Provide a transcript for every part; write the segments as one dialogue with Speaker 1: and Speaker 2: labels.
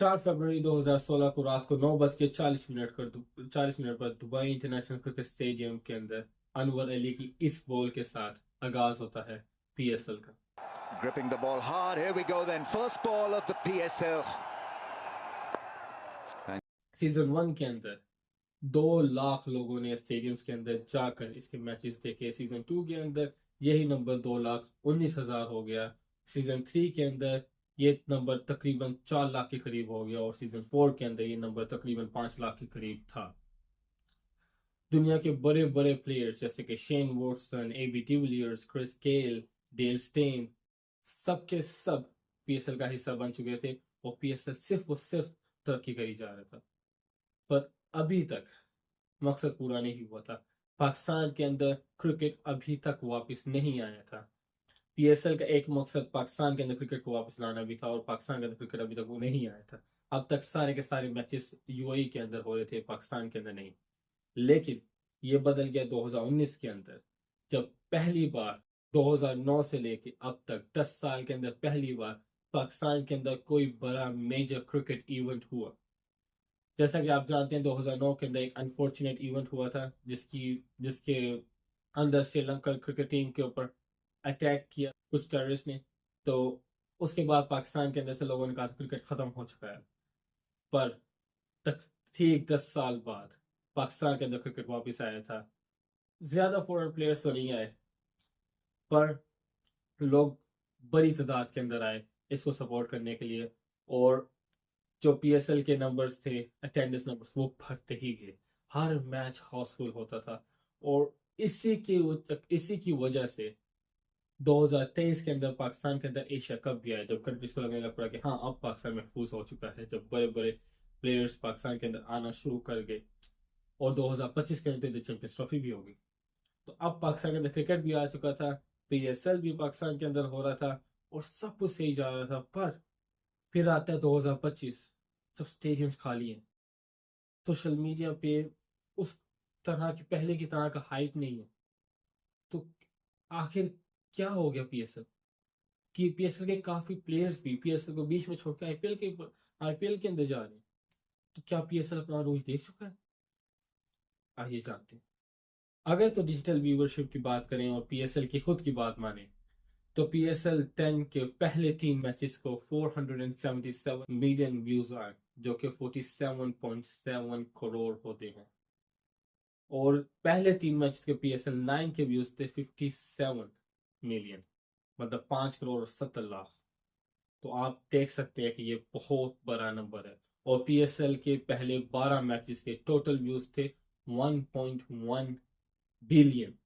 Speaker 1: 4 फरवरी 2016 को रात को 9:40 पर दुबई इंटरनेशनल क्रिकेट स्टेडियम के अंदर अनवर अली की इस बॉल के साथ आगाज होता है पीएसएल का।
Speaker 2: Gripping the ball hard. Here we go then. First ball of the PSL.
Speaker 1: Season 1 के अंदर 2 लाख लोगों ने स्टेडियम्स के अंदर जाकर इसके मैचेस देखे। सीजन 2 के अंदर यही नंबर 2,19,000 हो गया। सीजन 3 के अंदर ये नंबर तकरीबन 4 लाख के करीब हो गया और सीजन 4 के अंदर ये नंबर तकरीबन 5 लाख के करीब था। दुनिया के बड़े बड़े प्लेयर्स जैसे कि Shane Watson, AB de Villiers, Chris Gayle, Dale Steyn, सब के सब पीएसएल का हिस्सा बन चुके थे और पीएसएल सिर्फ और सिर्फ तरक्की करी जा रहा था। पर अभी तक मकसद पूरा नहीं हुआ था। पाकिस्तान के अंदर क्रिकेट अभी तक वापस नहीं आया था। पीएसएल का एक मकसद पाकिस्तान के अंदर क्रिकेट को वापस लाना भी था और पाकिस्तान के अंदर क्रिकेट अभी तक वो नहीं आया था। अब तक सारे के सारे मैचेस यूएई के अंदर हो रहे थे, पाकिस्तान के अंदर नहीं। लेकिन ये बदल गया 2019 के अंदर, जब पहली बार 2009 से लेके अब तक 10 साल के अंदर पहली बार पाकिस्तान के अंदर कोई बड़ा मेजर क्रिकेट इवेंट हुआ। जैसा कि आप जानते हैं 2009 के अंदर एक अनफॉर्चुनेट इवेंट हुआ था जिसके अंदर श्रीलंका क्रिकेट टीम के ऊपर अटैक किया कुछ टेररिस्ट ने। तो उसके बाद पाकिस्तान के अंदर से लोगों ने कहा क्रिकेट खत्म हो चुका है। पर तक ठीक 10 साल बाद पाकिस्तान के अंदर क्रिकेट वापस आया था। ज्यादा फॉरेन प्लेयर्स तो नहीं आए पर लोग बड़ी तादाद के अंदर आए इसको सपोर्ट करने के लिए और जो पीएसएल के नंबर्स थे, अटेंडेंस नंबर्स, वो बढ़ते ही गए। हर मैच हाउसफुल होता था और इसी की वजह से 2023 के अंदर पाकिस्तान के अंदर एशिया कप भी आया, जब कंट्रीज को लगने लग पड़ा कि हाँ अब पाकिस्तान महफूज हो चुका है, जब बड़े बड़े प्लेयर्स पाकिस्तान के अंदर आना शुरू कर गए और 2025 के अंदर चैंपियंस ट्रॉफी भी होगी। तो अब पाकिस्तान के अंदर क्रिकेट भी आ चुका था, पीएसएल भी पाकिस्तान के अंदर हो रहा था और सब कुछ सही जा रहा था। पर फिर आता है 2025, जब स्टेडियम्स खाली हैं, सोशल मीडिया पे उस तरह की पहले की तरह का हाइप नहीं है। तो आखिर क्या हो गया पीएसएल कि पीएसएल के काफी प्लेयर्स भी पीएसएल को बीच में छोड़ के आईपीएल के अंदर जा रहे हैं। तो क्या पीएसएल अपना रोज देख चुका है? आइए जानते हैं। अगर तो डिजिटल व्यूवरशिप की बात करें और पीएसएल की खुद की बात माने तो पीएसएल 10 के पहले 3 मैचेस को 477 मिलियन व्यूज आए, जो कि 47.7 करोड़ होते हैं। और पहले 3 मैचेस के पीएसएल 9 के व्यूज थे 57 मिलियन, मतलब 5 करोड़ और 70 लाख। तो आप देख सकते हैं कि ये बहुत बड़ा नंबर है। और पीएसएल के पहले 12 मैचेस के टोटल व्यूज थे 1.1 बिलियन,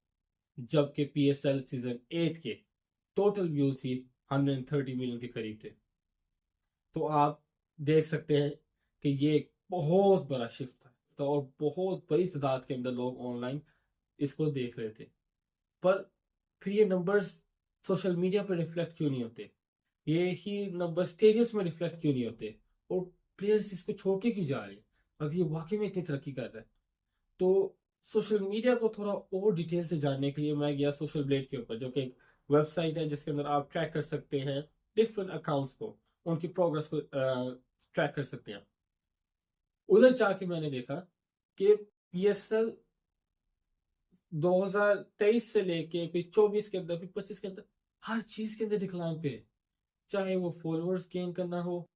Speaker 1: जबकि पीएसएल सीजन 8 के टोटल व्यूज ही 130 मिलियन के करीब थे। तो आप देख सकते हैं कि ये एक बहुत बड़ा शिफ्ट था। तो और बहुत बड़ी तादाद के अंदर लोग ऑनलाइन इसको देख रहे थे। पर फिर ये नंबर्स सोशल मीडिया पर रिफ्लेक्ट क्यों नहीं होते? ये ही नंबर स्टेडियम्स में रिफ्लेक्ट क्यों नहीं होते? और प्लेयर्स इसको छोड़ के क्यों जा रहे हैं अगर ये वाकई में इतनी तरक्की कर रहा है? तो सोशल मीडिया को थोड़ा और डिटेल से जानने के लिए मैं गया सोशल ब्लेड के ऊपर, जो कि एक वेबसाइट है जिसके अंदर आप ट्रैक कर सकते हैं डिफरेंट अकाउंट्स को, उनकी प्रोग्रेस को ट्रैक कर सकते हैं। उधर जाके मैंने देखा कि पीएसएल 2023 से लेके फिर 24 के अंदर फिर 25 के अंदर हर चीज के अंदर डिक्लाइन पे है। चाहे वो फॉलोअर्स गेन करना हो,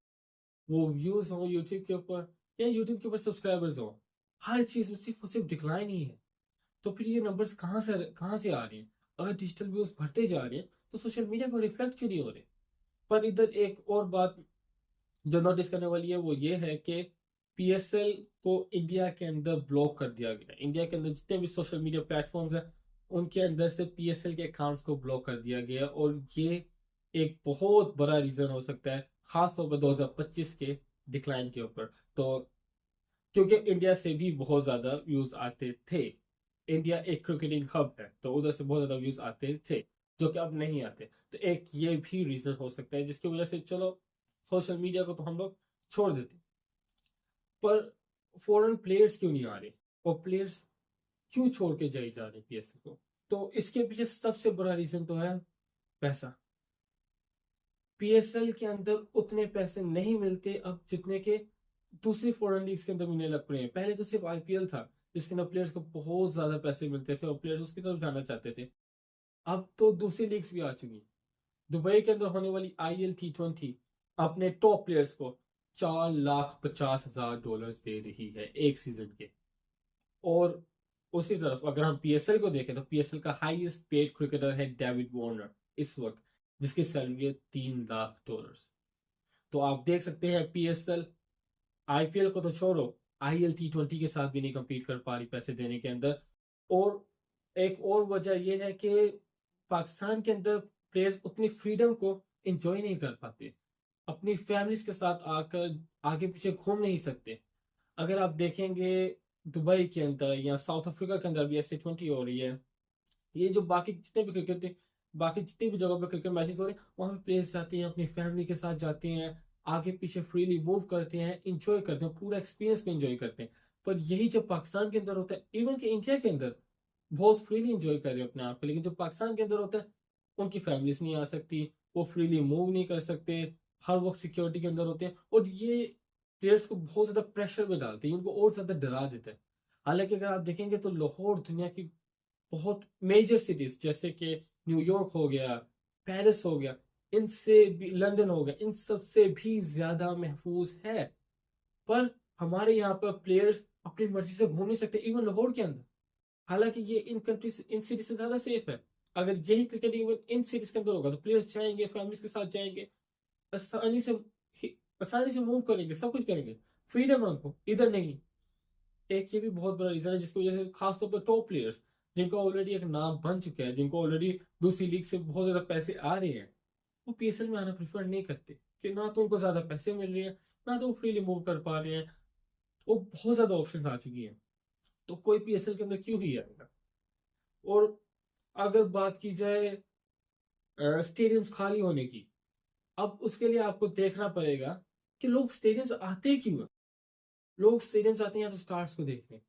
Speaker 1: वो व्यूज हो यूट्यूब के ऊपर या यूट्यूब के ऊपर सब्सक्राइबर्स हो, हर चीज में सिर्फ और सिर्फ डिक्लाइन ही है। तो फिर ये नंबर्स कहाँ से आ रहे हैं? अगर डिजिटल व्यूज बढ़ते जा रहे हैं तो सोशल मीडिया पर रिफ्लेक्ट क्यों नहीं हो रहे? पर इधर एक और बात जो नोटिस करने वाली है वो ये है कि पीएसएल को इंडिया के अंदर ब्लॉक कर दिया गया। इंडिया के अंदर जितने भी सोशल मीडिया प्लेटफॉर्म्स हैं उनके अंदर से पीएसएल के अकाउंट्स को ब्लॉक कर दिया गया और ये एक बहुत बड़ा रीजन हो सकता है, खासतौर पर 2025 के डिक्लाइन के ऊपर। तो क्योंकि इंडिया से भी बहुत ज्यादा व्यूज आते थे, इंडिया एक क्रिकेटिंग हब है तो उधर से बहुत ज्यादा व्यूज आते थे जो कि अब नहीं आते। तो एक ये भी रीजन हो सकता है जिसकी वजह से चलो सोशल मीडिया को तो हम लोग छोड़ देते, पर फॉरेन प्लेयर्स क्यों नहीं आ रहे और प्लेयर्स क्यों छोड़ के जाए जा रहे पीएसएल को? तो इसके पीछे सबसे बड़ा रीजन तो है पैसा। पीएसएल के अंदर उतने पैसे नहीं मिलते अब जितने के दूसरी फॉरेन लीग्स के अंदर मिलने लग पड़े हैं। पहले तो सिर्फ आईपीएल था जिसके अंदर प्लेयर्स को बहुत ज्यादा पैसे मिलते थे और प्लेयर्स उसकी तरफ जाना चाहते थे। अब तो दूसरी लीग्स भी आ चुकी हैं। दुबई के अंदर होने वाली IL T20 अपने टॉप प्लेयर्स को $4,50,000 दे रही है एक सीजन के। और उसी तरफ अगर हम पीएसएल को देखें तो पीएसएल का हाईएस्ट पेड क्रिकेटर है डेविड वार्नर इस वक्त, जिसकी सैलरी है $3 लाख। तो आप देख सकते हैं पीएसएल आईपीएल को तो छोड़ो, IL T20 के साथ भी नहीं compete कर पा रही पैसे देने के अंदर। और एक और वजह यह है कि पाकिस्तान के अंदर प्लेयर्स उतनी फ्रीडम को एंजॉय नहीं कर पाते, अपनी फैमिलीज के साथ आकर आगे पीछे घूम नहीं सकते। अगर आप देखेंगे दुबई के अंदर या साउथ अफ्रीका के अंदर भी ऐसे 20 हो रही है, ये जो बाकी जितनी भी जगहों पर क्रिकेट मैचेस हो रहे हैं वहां पे प्लेयर्स जाते हैं, अपनी फैमिली के साथ जाते हैं, आगे पीछे फ्रीली मूव करते हैं, इंजॉय करते हैं, पूरा एक्सपीरियंस को इंजॉय करते हैं। पर यही जब पाकिस्तान के अंदर होता है, इवन कि इंडिया के अंदर बहुत फ्रीली इंजॉय कर रहे हो अपने आप को, लेकिन जो पाकिस्तान के अंदर होता है उनकी फैमिलीज नहीं आ सकती, वो फ्रीली मूव नहीं कर सकते, हर वक्त सिक्योरिटी के अंदर होते हैं। और ये प्लेयर्स को बहुत ज्यादा प्रेशर में डालते हैं, उनको और ज्यादा डरा देते हैं। हालांकि अगर आप देखेंगे तो लाहौर दुनिया की बहुत मेजर सिटीज जैसे कि न्यूयॉर्क हो गया, पेरिस हो गया, इनसे भी लंदन हो गया, इन सब से भी ज्यादा महफूज है। पर हमारे यहाँ पर प्लेयर्स अपनी मर्जी से घूम नहीं सकते इवन लाहौर के अंदर। हालांकि ये इन कंट्रीज इन सिटी से ज्यादा सेफ है। अगर यही क्रिकेट इवन इन सिटीज के अंदर होगा तो प्लेयर्स जाएंगे, फैमिलीज के साथ जाएंगे, आसानी से आसानी से मूव करेंगे, सब कुछ करेंगे, फ्रीडम है उनको, इधर नहीं। एक ये भी बहुत बड़ा रीजन है जिसकी वजह से खासतौर पर टॉप प्लेयर्स जिनका ऑलरेडी एक नाम बन चुका है, जिनको ऑलरेडी दूसरी लीग से बहुत ज्यादा पैसे आ रहे हैं, वो पीएसएल में आना प्रेफर नहीं करते कि ना तो उनको ज्यादा पैसे मिल रहे हैं, ना तो वो फ्रीली मूव कर पा रहे हैं। वो बहुत ज्यादा ऑप्शन आ चुकी हैं, तो कोई पीएसएल के अंदर क्यों ही आएगा। और अगर बात की जाए स्टेडियम्स खाली होने की, अब उसके लिए आपको देखना पड़ेगा कि लोग स्टेडियम्स आते क्यों हैं। लोग स्टेडियम्स आते हैं या तो स्टार्स को देखने,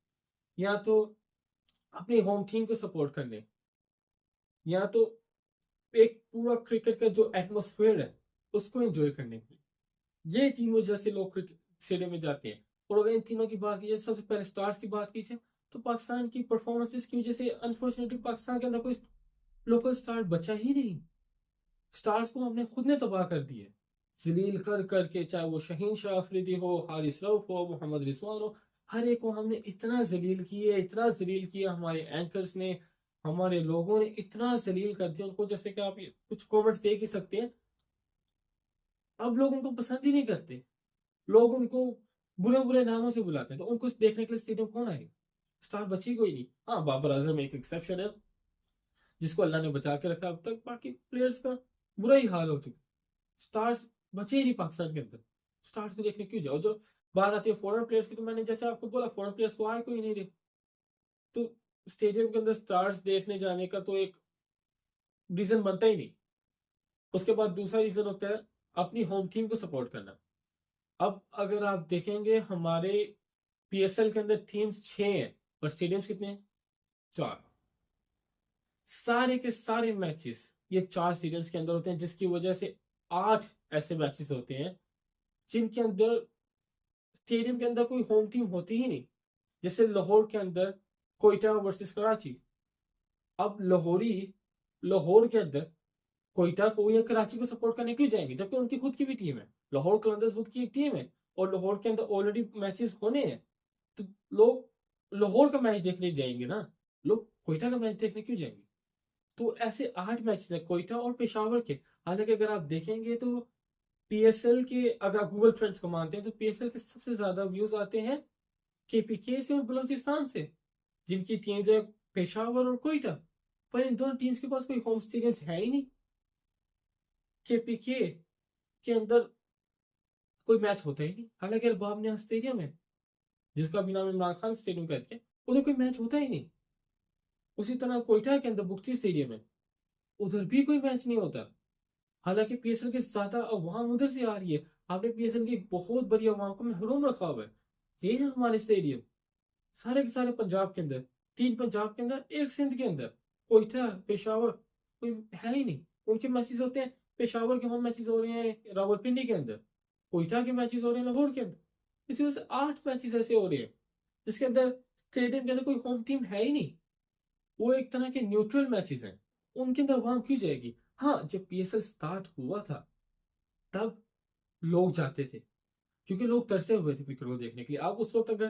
Speaker 1: या तो अपनी होम टीम को सपोर्ट करने, या तो एक पूरा क्रिकेट का जो एटमोसफेयर है उसको एंजॉय करने के लिए। ये तीन वजह से लोग क्रिकेट स्टेडियम में जाते हैं। और अगर इन तीनों की बात की जाए, सबसे पहले स्टार्स की बात की जाए, तो पाकिस्तान की परफॉर्मेंसेस की वजह से अनफॉर्चुनेटली पाकिस्तान के अंदर कोई लोकल स्टार बचा ही नहीं। स्टार्स को हमने खुद ने तबाह कर दिए जलील कर करके, चाहे वो शहीन शाह अफरीदी हो, हारिस रऊफ हो, मोहम्मद रिजवान हो, हर एक को हमने इतना जलील किए, इतना जलील किया। हमारे एंकर्स ने, हमारे लोगों ने इतना जलील कर दिया उनको, जैसे कि आप कुछ कमेंट्स देख ही सकते हैं। अब लोग उनको पसंद ही नहीं करते, लोग उनको बुरे बुरे नामों से बुलाते हैं। तो उनको देखने के लिए स्टेडियम कौन आएगा? स्टार बची कोई नहीं। हाँ, बाबर आजम एक एक्सेप्शन है जिसको अल्लाह ने बचा के रखा, अब तक बाकी प्लेयर्स का बुरा ही हाल हो चुका। स्टार्स बचे ही नहीं पाकिस्तान के अंदर, स्टार्स को देखने क्यों जाओ। जो बात आती है फॉरेन प्लेयर्स की, तो मैंने जैसे आपको बोला फॉरेन प्लेयर्स तो आए कोई नहीं रहे, तो स्टेडियम के अंदर स्टार्स देखने जाने का तो एक रीजन बनता ही नहीं। उसके बाद दूसरा रीजन होता है अपनी होम टीम को सपोर्ट करना। अब अगर आप देखेंगे हमारे पीएसएल के अंदर टीम्स 6 हैं और स्टेडियम्स कितने हैं? 4। सारे के सारे मैचेस ये 4 स्टेडियम्स के अंदर होते हैं, जिसकी वजह से 8 ऐसे मैचेस होते हैं जिनके अंदर स्टेडियम के अंदर कोई होम टीम होती ही नहीं। जैसे लाहौर के अंदर कोयटा वर्सेस कराची। अब लाहौर के अंदर कोयटा को या कराची को सपोर्ट करने क्यों जाएंगे, जबकि उनकी खुद की भी टीम है, लाहौर कलंदर्स खुद की एक टीम है और लाहौर के अंदर ऑलरेडी मैचेस होने हैं। तो लोग लाहौर का मैच देखने जाएंगे ना, लोग कोयटा का मैच देखने क्यों जाएंगे? तो ऐसे 8 मैचेस है कोयटा और पेशावर के। हालांकि अगर आप देखेंगे तो पीएसएल के, अगर आप गूगल ट्रेंड्स को मानते हैं, तो पीएसएल के सबसे ज्यादा व्यूज आते हैं केपीके से और बलोचिस्तान से, जिनकी टीम्स है पेशावर और कोयटा। पर इन दोनों टीम्स के पास कोई होम स्टेडियम्स है ही नहीं। केपीके के अंदर कोई मैच होता ही नहीं, हालांकि अरबाब ने स्टेडियम है जिसका भी नाम इमरान खान स्टेडियम कहते हैं, उधर कोई मैच होता ही नहीं। उसी तरह कोयटा के अंदर बुख्ती स्टेडियम है, उधर भी कोई मैच नहीं होता। हालांकि पीएसएल के ज्यादा अवाम उधर से आ रही है। आपने पीएसएल की एक बहुत बड़ी अवाम को महरूम रखा हुआ है। ये है हमारे स्टेडियम, सारे के सारे पंजाब के अंदर, 3 पंजाब के अंदर, 1 सिंध के अंदर, कोयटा पेशावर कोई है ही नहीं। उनके मैचेस होते हैं पेशावर के होम मैचेस हो रहे हैं रावलपिंडी के अंदर, कोयटा के मैचेस हो रहे हैं लाहौर के अंदर। इसी वजह से 8 मैचेस ऐसे हो रहे हैं जिसके अंदर स्टेडियम के अंदर कोई होम टीम है ही नहीं, वो एक तरह के न्यूट्रल मैचेस हैं। उनके अंदर वहां क्यों जाएगी? हाँ, जब पीएसएल स्टार्ट हुआ था तब लोग जाते थे क्योंकि लोग तरसे हुए थे क्रिकेट को देखने के लिए। आप उस वक्त अगर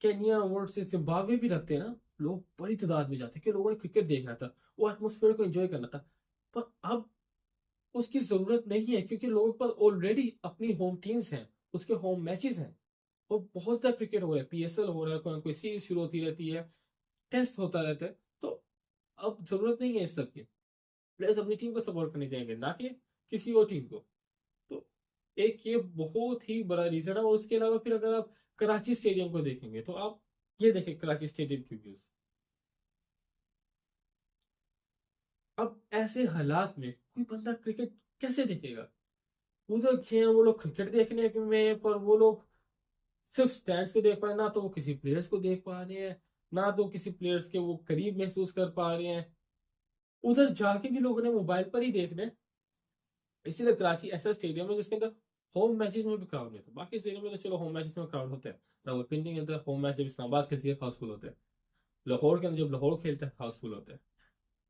Speaker 1: केन्या वर्सेस जिम्बाब्वे भी रखते हैं ना, लोग बड़ी तादाद में जाते कि लोगों ने क्रिकेट देखना था, वो एटमोसफेयर को एंजॉय करना था। पर अब उसकी जरूरत नहीं है क्योंकि लोगों के पास ऑलरेडी अपनी होम टीम्स हैं, उसके होम मैचेस हैं और बहुत ज्यादा क्रिकेट हो रहा है, पीएसएल हो रहा है, कोई ना कोई सीरीज शुरू होती रहती है, टेस्ट होता रहता है। तो अब जरूरत नहीं है इस सब की। प्लेयर्स अपनी टीम को सपोर्ट करने जाएंगे, ना कि किसी और टीम को। तो एक ये बहुत ही बड़ा रीजन है। और उसके अलावा फिर अगर आप कराची स्टेडियम को देखेंगे तो आप ये देखें कराची स्टेडियम के व्यूज। अब ऐसे हालात में कोई बंदा क्रिकेट कैसे देखेगा? उधर छह वो लोग क्रिकेट देखने में, पर वो लोग सिर्फ स्टैंड्स को देख पा रहे हैं, ना तो वो किसी प्लेयर्स को देख पा रहे हैं, ना तो किसी प्लेयर्स के वो करीब महसूस कर पा रहे हैं। उधर जाके भी लोगों ने मोबाइल पर ही देखने। इसीलिए कराची ऐसा स्टेडियम है जिसके अंदर होम मैचेस में भी क्राउड नहीं था। बाकी स्टेडियम में तो चलो होम मैचेस में क्राउड होते हैं, रावलपिंडी के अंदर होम मैच जब इस्लामाबाद खेलती है हाउसफुल होते हैं, लाहौर के अंदर जब लाहौर खेलता है हाउसफुल होते हैं।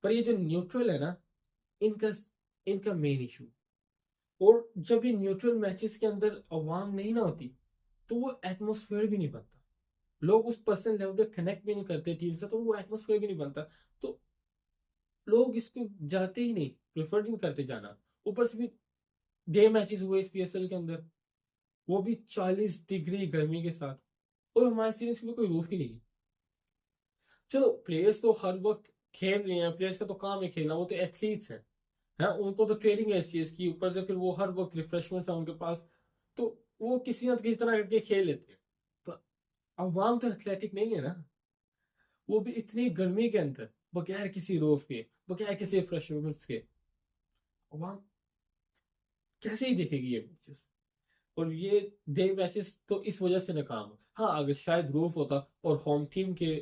Speaker 1: पर ये जो न्यूट्रल है ना, इनका इनका मेन इशू। और जब ये न्यूट्रल मैचेस के अंदर अवाम नहीं ना होती तो वो एटमोसफेयर भी नहीं बनता, लोग उस पर्सनल लेवल पे कनेक्ट भी नहीं करते टीम से, तो वो एटमोसफेयर भी नहीं बनता। तो लोग इसको जाते ही नहीं, प्रेफर नहीं करते जाना। ऊपर से भी डे मैचेस हुए इस पीएसएल के अंदर, वो भी 40 डिग्री गर्मी के साथ, और हमारे सीरीज में कोई रूफ ही नहीं है। चलो प्लेयर्स तो हर वक्त खेल रहे हैं, प्लेयर्स का तो काम है खेलना, वो तो एथलीट्स हैं, है उनको तो ट्रेनिंग है इस चीज की, ऊपर से फिर वो हर वक्त रिफ्रेशमेंट्स है उनके पास, तो वो किसी ना किसी तरह करके खेल लेते हैं। पर अवाम तो एथलेटिक नहीं है ना, वो भी इतनी गर्मी के अंदर, बगैर किसी रोफ के, बगैर किसी रिफ्रेशमेंट्स के, अवाम कैसे ही देखेगी ये मैचेस? और ये डे मैचेस तो इस वजह से नाकाम है। हाँ, अगर शायद रूफ होता और होम टीम के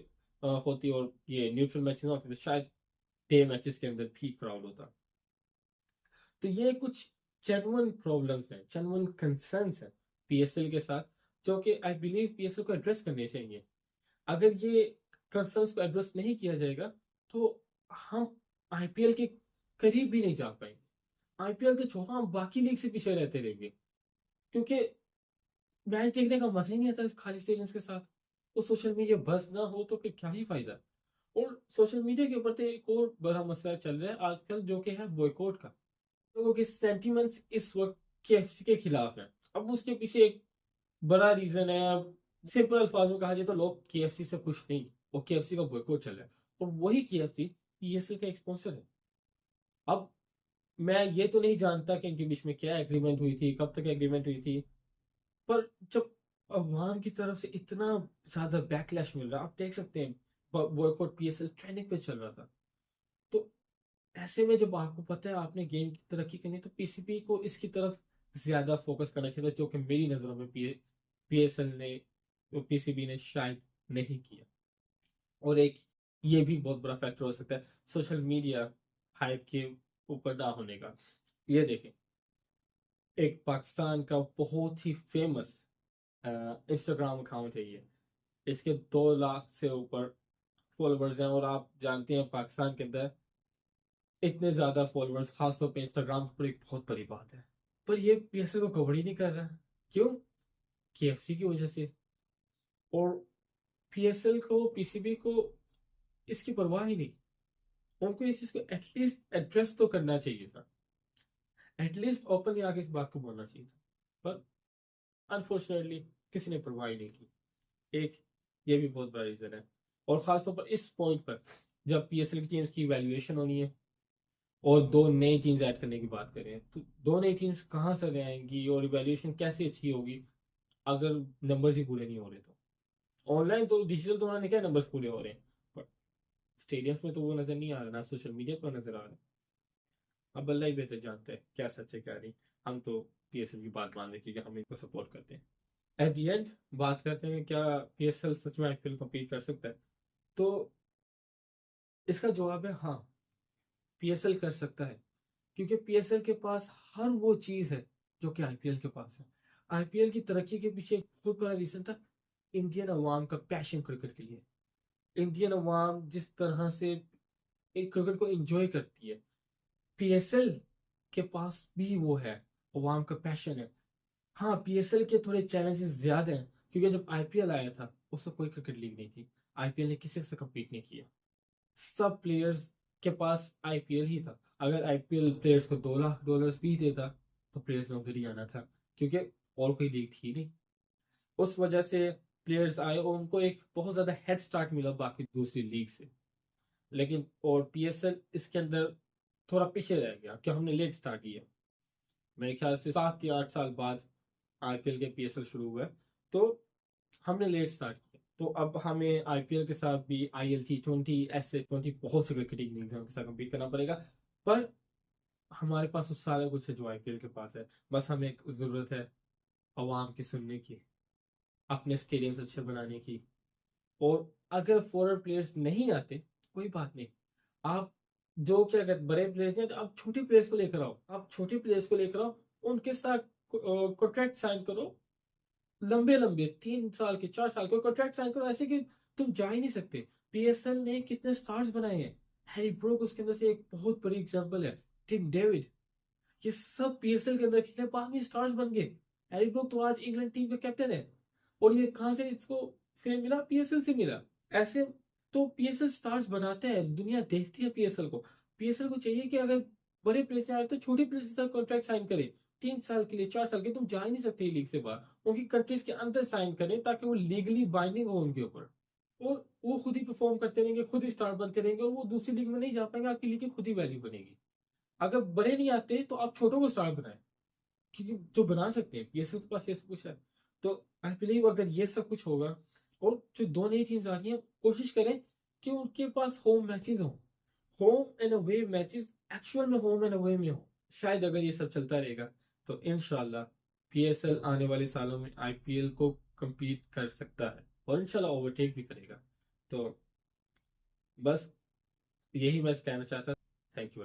Speaker 1: होती और ये न्यूट्रल मैचेस ना होते तो शायद डे मैचेस के अंदर भी क्राउड होता। तो ये कुछ जेन्युइन प्रॉब्लम्स हैं, जेन्युइन कंसर्न्स हैं पीएसएल के साथ, जो कि आई बिलीव पीएसएल को एड्रेस करने चाहिए। अगर ये कंसर्न्स को एड्रेस नहीं किया जाएगा तो हम आईपीएल के करीब भी नहीं जा पाएंगे। आईपीएल तो छोटा, हम बाकी लीग से पीछे रहते रहेंगे क्योंकि मैच देखने का मजा ही नहीं आता इस खाली स्टेडियम के साथ। वो सोशल मीडिया बस ना हो तो फिर क्या ही फायदा। और सोशल मीडिया के ऊपर तो एक और बड़ा मसला चल रहा है आजकल, जो कि है बॉयकॉट का। लोगों के सेंटिमेंट्स इस वक्त केएफसी के खिलाफ है। अब उसके पीछे एक बड़ा रीजन है। अब सिंपल अल्फाज में कहा जाए तो लोग केएफसी से खुश नहीं, वो केएफसी का बॉयकॉट चल रहा है, और वही केएफसी पीएसएल का स्पॉन्सर है। अब मैं ये तो नहीं जानता कि इनके बीच में क्या एग्रीमेंट हुई थी, कब तक एग्रीमेंट हुई थी, पर जब अवाम की तरफ से इतना ज्यादा बैकलैश मिल रहा है, आप देख सकते हैं बॉयकॉट पीएसएल ट्रेंडिंग पे चल रहा था। तो ऐसे में जब आपको पता है आपने गेम की तरक्की करनी है, तो पीसीबी को इसकी तरफ ज्यादा फोकस करना चाहिए, जो कि मेरी नजरों में पीएसएल ने, पीसीबी ने शायद नहीं किया। और एक ये भी बहुत बड़ा फैक्टर हो सकता है सोशल मीडिया हाइप के ऊपर ना होने का। ये देखें, एक पाकिस्तान का बहुत ही फेमस इंस्टाग्राम अकाउंट है ये, इसके 2 लाख से ऊपर फॉलोअर्स हैं। और आप जानते हैं पाकिस्तान के अंदर इतने ज्यादा फॉलोअर्स खासतौर पे इंस्टाग्राम पर एक बहुत बड़ी बात है। पर ये पीएसएल को कवर ही नहीं कर रहा। क्यों? केएफसी की वजह से। और पीएसएल को, पीसीबी को इसकी परवाह ही नहीं। उनको इस चीज को एटलीस्ट एड्रेस तो करना चाहिए था, एटलीस्ट ओपनली आगे इस बात को बोलना चाहिए था। पर अनफॉर्चुनेटली किसी ने परवाह ही नहीं की। एक ये भी बहुत बड़ा रीजन है। और खासतौर पर इस पॉइंट पर जब पीएसएल की टीम्स की वैल्यूएशन होनी है और 2 नई टीम्स ऐड करने की बात करें, तो 2 नई टीम्स कहाँ से ले आएंगी और इवैल्यूएशन कैसे अच्छी होगी अगर नंबर्स ही पूरे नहीं हो रहे? तो ऑनलाइन तो, डिजिटल तो उन्होंने क्या नंबर्स पूरे हो रहे हैं, पर स्टेडियम्स में तो वो नजर नहीं आ रहा, ना सोशल मीडिया पर नजर आ रहा है। अब अल्लाह ही बेहतर जानता है क्या सच है क्या नहीं। हम तो पीएसएल की बात मान लें क्योंकि हम इनको सपोर्ट करते हैं। एट दी एंड बात करते हैं क्या पीएसएल सच में आईपीएल कम्पीट कर सकता है? तो इसका जवाब है हाँ, पीएसएल कर सकता है। क्योंकि पीएसएल के पास हर वो चीज है जो कि आईपीएल के पास है। आईपीएल की तरक्की के पीछे एक बहुत बड़ा रीजन था इंडियन अवाम का पैशन क्रिकेट के लिए। इंडियन अवाम जिस तरह से एक क्रिकेट को एंजॉय करती है, पीएसएल के पास भी वो है, अवाम का पैशन है। हाँ, पीएसएल के थोड़े चैलेंजेस ज्यादा हैं, क्योंकि जब आईपीएल आया था उससे कोई क्रिकेट लीग नहीं थी, आईपीएल ने किसी से कम्पीट नहीं किया, सब प्लेयर्स के पास आईपीएल ही था। अगर आईपीएल प्लेयर्स को $2 लाख भी देता तो प्लेयर्स ने उधर ही आना था, क्योंकि और कोई लीग थी नहीं। उस वजह से प्लेयर्स आए और उनको एक बहुत ज्यादा हेड स्टार्ट मिला बाकी दूसरी लीग से। लेकिन और पीएसएल इसके अंदर थोड़ा पीछे रह गया, क्योंकि हमने लेट स्टार्ट किया। मेरे ख्याल से 7 या 8 साल बाद आईपीएल के पीएसएल शुरू हुआ है, तो हमने लेट स्टार्ट किया। तो अब हमें आईपीएल के साथ भी आईएल T20 SA20 बहुत से क्रिकेटिंग लीग्स हैं, उनके साथ कम्पीट करना पड़ेगा। पर हमारे पास उस सारा कुछ है जो आईपीएल के पास है। बस हमें एक जरूरत है अवाम की सुनने की, अपने स्टेडियम्स अच्छे बनाने की। और अगर फॉरेन प्लेयर्स नहीं आते कोई बात नहीं, आप जो क्या कहते बड़े प्लेयर्स नहीं आते, आप छोटे प्लेयर्स को लेकर आओ, आप छोटे प्लेयर्स को लेकर आओ, उनके साथ कॉन्ट्रैक्ट साइन करो, लंबे लंबे 3 साल के 4 साल के कॉन्ट्रैक्ट साइन करो, ऐसे कि तुम जा ही नहीं सकते। पीएसएल ने कितने स्टार्स बनाए हैं, हैरी ब्रूक उसके अंदर से एक बहुत बड़ी एग्जांपल है, टिम डेविड, ये सब पीएसएल के अंदर खेले, बाद में स्टार्स बन गए। हैरी ब्रूक तो आज इंग्लैंड टीम का कैप्टन है, और ये कहां से इसको फेम मिला? पीएसएल से मिला। ऐसे तो पीएसएल स्टार्स बनाते हैं, दुनिया देखती है पीएसएल को। पीएसएल को चाहिए कि अगर बड़े प्लेयर आ रहे तो छोटे प्लेयर के साथ कॉन्ट्रैक्ट साइन करे, 3 साल के लिए 4 साल के, तुम जा ही नहीं सकते लीग से बाहर, उनकी कंट्रीज के अंदर साइन करें ताकि वो लीगली बाइंडिंग हो उनके ऊपर, और वो खुद ही परफॉर्म करते रहेंगे, खुद ही स्टार बनते रहेंगे, और वो दूसरी लीग में नहीं जा पाएंगे, आपकी लीग की खुद ही वैल्यू बनेगी। अगर बड़े नहीं आते तो आप छोटों को स्टार बनाए, क्योंकि जो बना सकते हैं पीएसएल के पास ये सब कुछ है। तो आई बिलीव अगर ये सब कुछ होगा, और जो दो नई टीम्स आ रही हैं, कोशिश करें कि उनके पास होम मैचेस हो, home and away matches, actual में होम एंड अवे में हो। शायद अगर ये सब चलता रहेगा तो इंशाल्लाह पीएसएल आने वाले सालों में आईपीएल को compete कर सकता है, और इंशाल्लाह ओवरटेक भी करेगा। तो बस यही मैं कहना चाहता। Thank you.